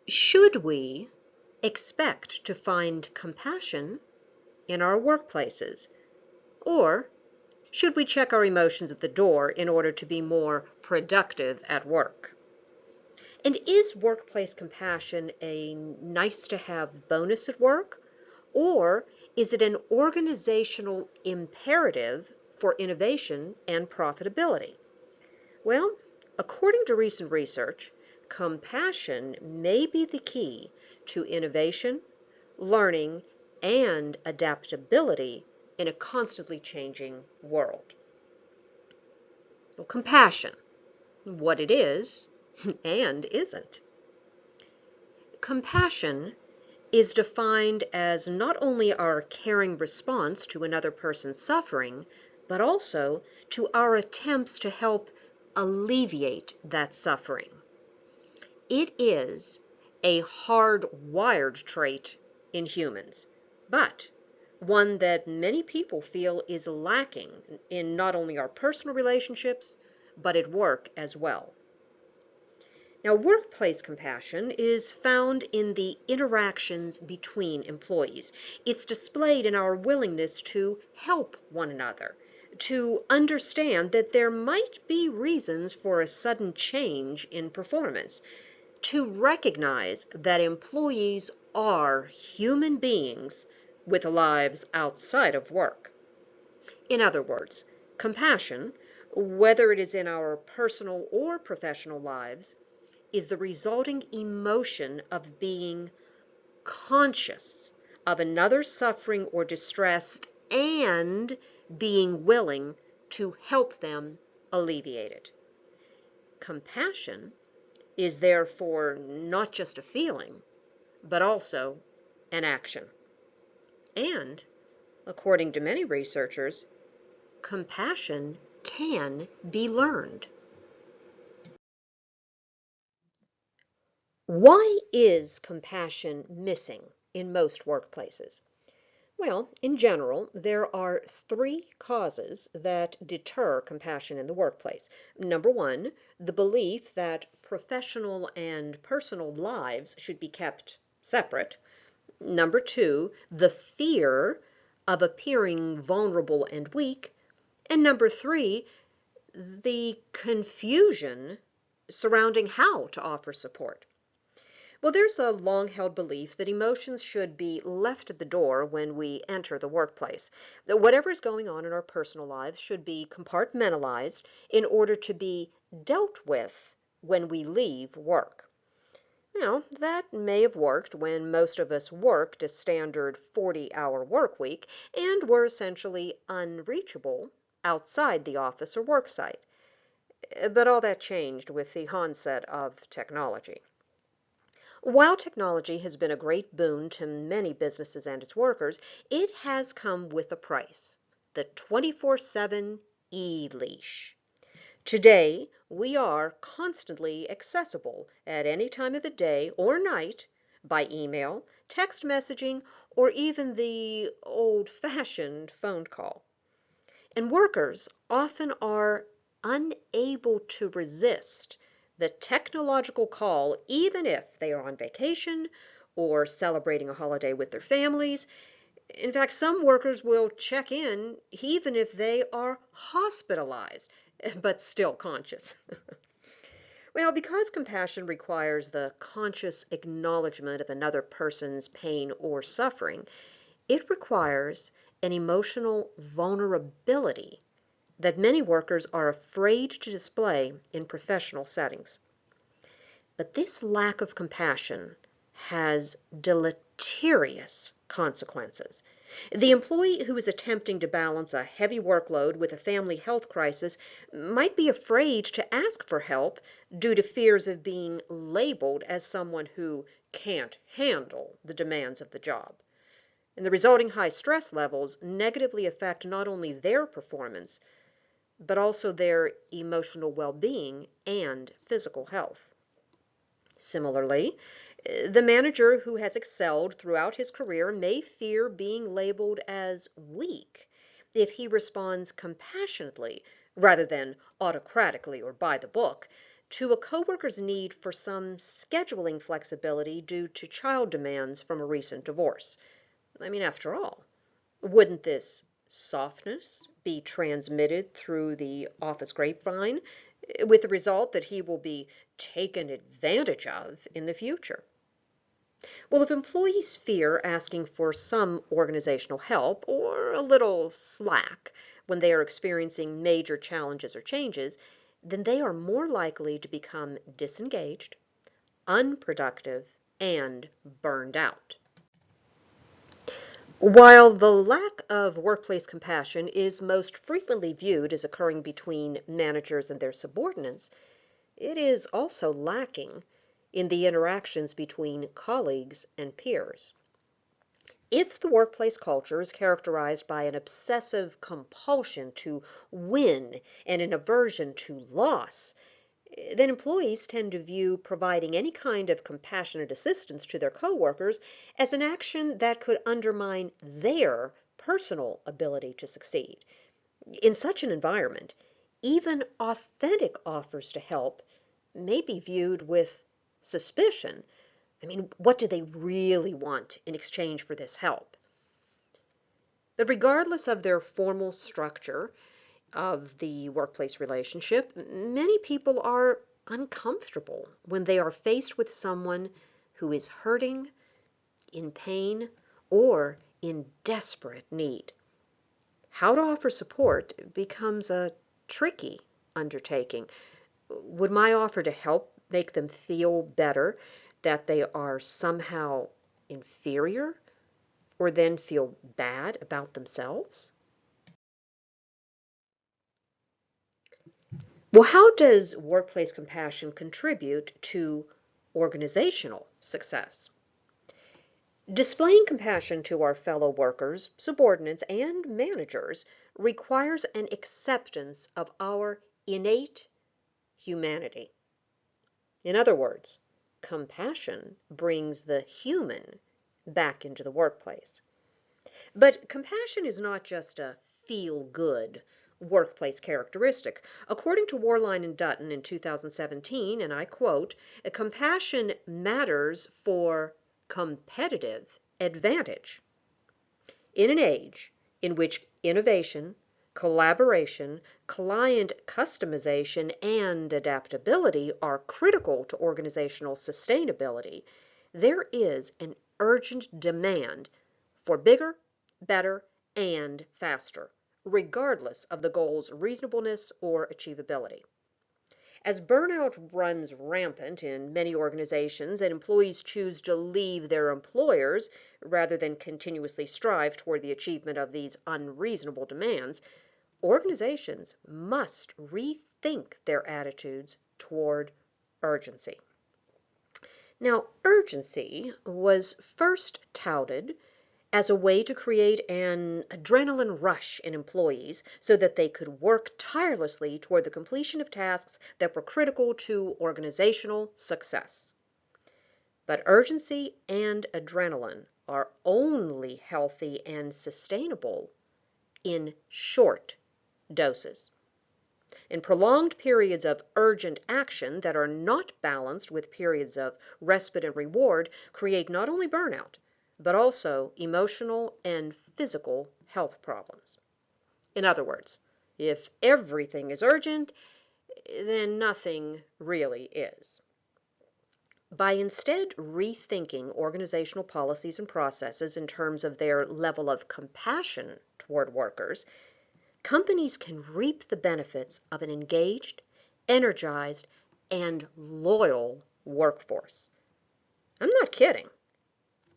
Should we expect to find compassion in our workplaces? Or should we check our emotions at the door in order to be more productive at work? And is workplace compassion a nice-to-have bonus at work? Or is it an organizational imperative for innovation and profitability? Well, according to recent research, compassion may be the key to innovation, learning, and adaptability in a constantly changing world. Well, compassion, what it is and isn't. Compassion is defined as not only our caring response to another person's suffering, but also to our attempts to help alleviate that suffering. It is a hardwired trait in humans, but one that many people feel is lacking in not only our personal relationships, but at work as well. Now, workplace compassion is found in the interactions between employees. It's displayed in our willingness to help one another, to understand that there might be reasons for a sudden change in performance, to recognize that employees are human beings with lives outside of work. In other words, compassion, whether it is in our personal or professional lives, is the resulting emotion of being conscious of another's suffering or distress and being willing to help them alleviate it. Compassion is therefore not just a feeling, but also an action. And, according to many researchers, compassion can be learned. Why is compassion missing in most workplaces? Well, in general, there are three causes that deter compassion in the workplace. Number one, the belief that professional and personal lives should be kept separate. Number two, the fear of appearing vulnerable and weak. And number three, the confusion surrounding how to offer support. Well, there's a long-held belief that emotions should be left at the door when we enter the workplace. That whatever is going on in our personal lives should be compartmentalized in order to be dealt with when we leave work. Now, that may have worked when most of us worked a standard 40-hour work week and were essentially unreachable outside the office or work site. But all that changed with the onset of technology. While technology has been a great boon to many businesses and its workers, it has come with a price, the 24/7 e-leash. Today, we are constantly accessible at any time of the day or night by email, text messaging, or even the old-fashioned phone call. And workers often are unable to resist the technological call, even if they are on vacation or celebrating a holiday with their families. In fact, some workers will check in even if they are hospitalized, but still conscious. Well, because compassion requires the conscious acknowledgement of another person's pain or suffering, it requires an emotional vulnerability that many workers are afraid to display in professional settings. But this lack of compassion has deleterious consequences. The employee who is attempting to balance a heavy workload with a family health crisis might be afraid to ask for help due to fears of being labeled as someone who can't handle the demands of the job. And the resulting high stress levels negatively affect not only their performance, but also their emotional well-being and physical health. Similarly, The manager who has excelled throughout his career may fear being labeled as weak if he responds compassionately rather than autocratically or by the book to a coworker's need for some scheduling flexibility due to child demands from a recent divorce. I mean, after all, wouldn't this softness be transmitted through the office grapevine, with the result that he will be taken advantage of in the future? Well, if employees fear asking for some organizational help or a little slack when they are experiencing major challenges or changes, then they are more likely to become disengaged, unproductive, and burned out. While the lack of workplace compassion is most frequently viewed as occurring between managers and their subordinates, it is also lacking in the interactions between colleagues and peers. If the workplace culture is characterized by an obsessive compulsion to win and an aversion to loss, then employees tend to view providing any kind of compassionate assistance to their coworkers as an action that could undermine their personal ability to succeed. In such an environment, even authentic offers to help may be viewed with suspicion. I mean, what do they really want in exchange for this help? But regardless of their formal structure of the workplace relationship, many people are uncomfortable when they are faced with someone who is hurting, in pain, or in desperate need. How to offer support becomes a tricky undertaking. Would my offer to help make them feel better that they are somehow inferior, or then feel bad about themselves? Well, how does workplace compassion contribute to organizational success? Displaying compassion to our fellow workers, subordinates, and managers requires an acceptance of our innate humanity. In other words, compassion brings the human back into the workplace. But compassion is not just a feel-good workplace characteristic. According to Warline and Dutton in 2017, and I quote, compassion matters for competitive advantage. In an age in which innovation, collaboration, client customization, and adaptability are critical to organizational sustainability, there is an urgent demand for bigger, better, and faster, regardless of the goal's reasonableness or achievability. As burnout runs rampant in many organizations and employees choose to leave their employers rather than continuously strive toward the achievement of these unreasonable demands, organizations must rethink their attitudes toward urgency. Now, urgency was first touted as a way to create an adrenaline rush in employees so that they could work tirelessly toward the completion of tasks that were critical to organizational success. But urgency and adrenaline are only healthy and sustainable in short doses. And prolonged periods of urgent action that are not balanced with periods of respite and reward create not only burnout, but also emotional and physical health problems. In other words, if everything is urgent, then nothing really is. By instead rethinking organizational policies and processes in terms of their level of compassion toward workers, companies can reap the benefits of an engaged, energized, and loyal workforce. I'm not kidding.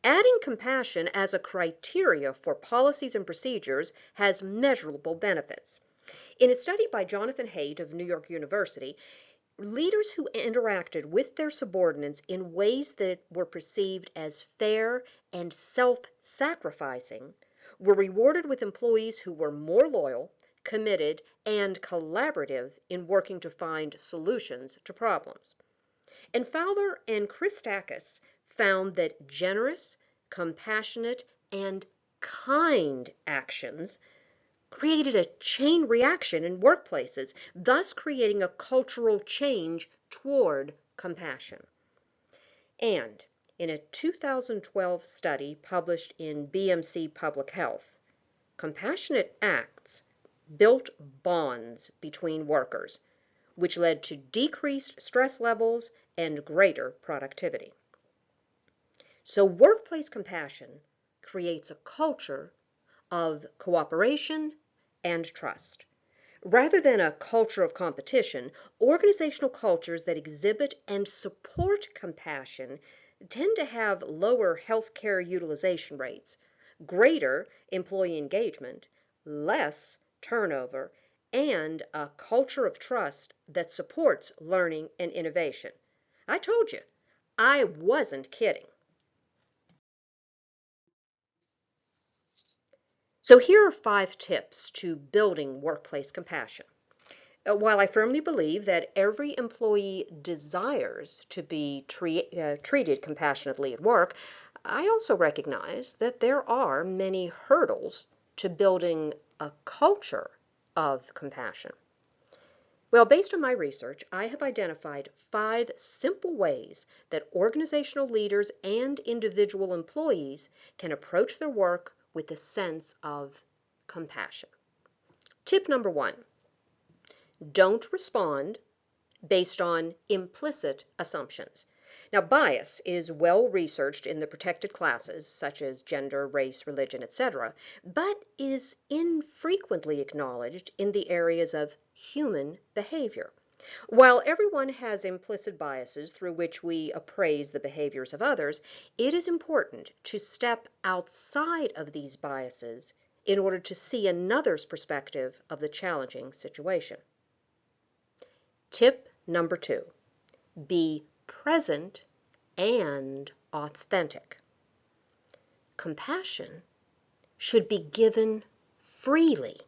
Adding compassion as a criteria for policies and procedures has measurable benefits. In a study by Jonathan Haidt of New York University, leaders who interacted with their subordinates in ways that were perceived as fair and self-sacrificing were rewarded with employees who were more loyal, committed, and collaborative in working to find solutions to problems. And Fowler and Christakis found that generous, compassionate, and kind actions created a chain reaction in workplaces, thus creating a cultural change toward compassion. And in a 2012 study published in BMC Public Health, compassionate acts built bonds between workers, which led to decreased stress levels and greater productivity. So, workplace compassion creates a culture of cooperation and trust. Rather than a culture of competition, organizational cultures that exhibit and support compassion tend to have lower healthcare utilization rates, greater employee engagement, less turnover, and a culture of trust that supports learning and innovation. I told you, I wasn't kidding. So here are 5 tips to building workplace compassion. While I firmly believe that every employee desires to be treated compassionately at work, I also recognize that there are many hurdles to building a culture of compassion. Well, based on my research, I have identified 5 simple ways that organizational leaders and individual employees can approach their work with a sense of compassion. Tip number 1: don't respond based on implicit assumptions. Now, bias is well researched in the protected classes, such as gender, race, religion, etc., but is infrequently acknowledged in the areas of human behavior. While everyone has implicit biases through which we appraise the behaviors of others, it is important to step outside of these biases in order to see another's perspective of the challenging situation. Tip number 2: be present and authentic. Compassion should be given freely.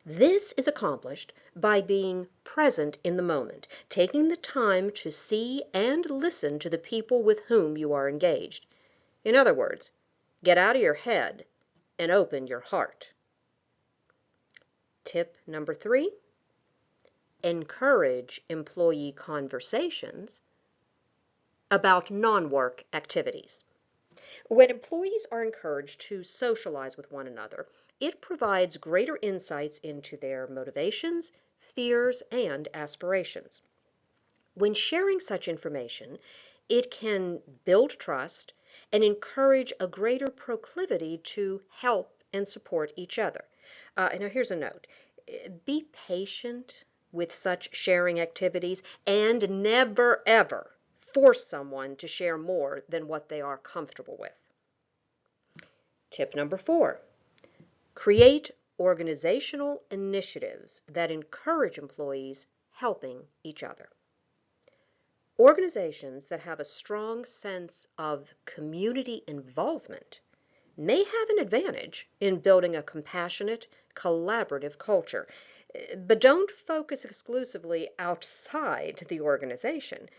This is accomplished by being present in the moment, taking the time to see and listen to the people with whom you are engaged. In other words, get out of your head and open your heart. Tip number 3: encourage employee conversations about non-work activities. When employees are encouraged to socialize with one another, it provides greater insights into their motivations, fears, and aspirations. When sharing such information, it can build trust and encourage a greater proclivity to help and support each other. Now, here's a note: be patient with such sharing activities and never, ever force someone to share more than what they are comfortable with. Tip number 4: create organizational initiatives that encourage employees helping each other. Organizations that have a strong sense of community involvement may have an advantage in building a compassionate, collaborative culture. But don't focus exclusively outside the organization.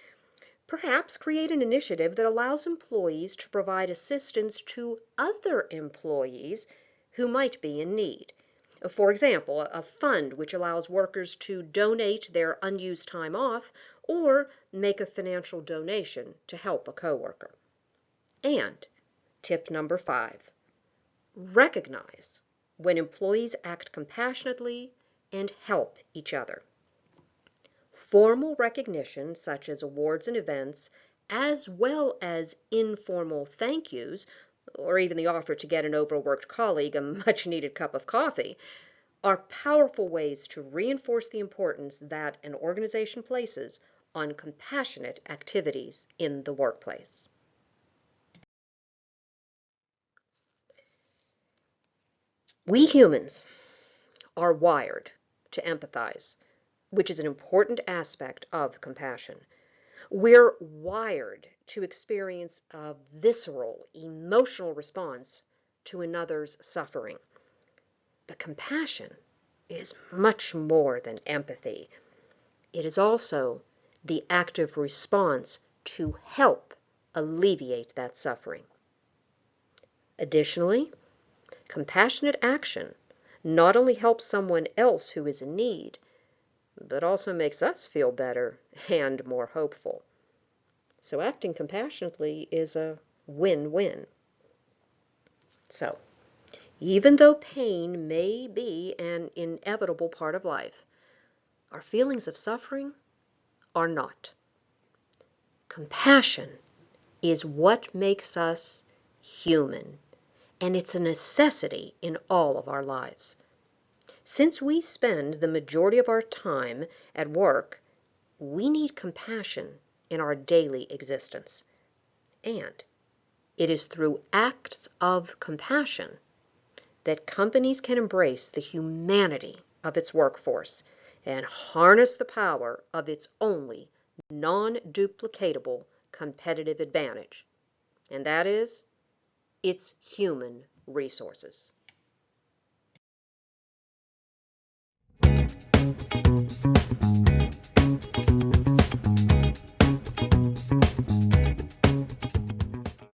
Perhaps create an initiative that allows employees to provide assistance to other employees who might be in need. For example, a fund which allows workers to donate their unused time off or make a financial donation to help a coworker. And tip number 5: recognize when employees act compassionately and help each other. Formal recognition, such as awards and events, as well as informal thank yous, or even the offer to get an overworked colleague a much needed cup of coffee, are powerful ways to reinforce the importance that an organization places on compassionate activities in the workplace. We humans are wired to empathize, which is an important aspect of compassion. We're wired to experience a visceral, emotional response to another's suffering. But compassion is much more than empathy. It is also the active response to help alleviate that suffering. Additionally, compassionate action not only helps someone else who is in need, but also makes us feel better and more hopeful. So acting compassionately is a win-win. So, even though pain may be an inevitable part of life, our feelings of suffering are not. Compassion is what makes us human, and it's a necessity in all of our lives. Since we spend the majority of our time at work, we need compassion in our daily existence. And it is through acts of compassion that companies can embrace the humanity of its workforce and harness the power of its only non-duplicatable competitive advantage, and that is its human resources.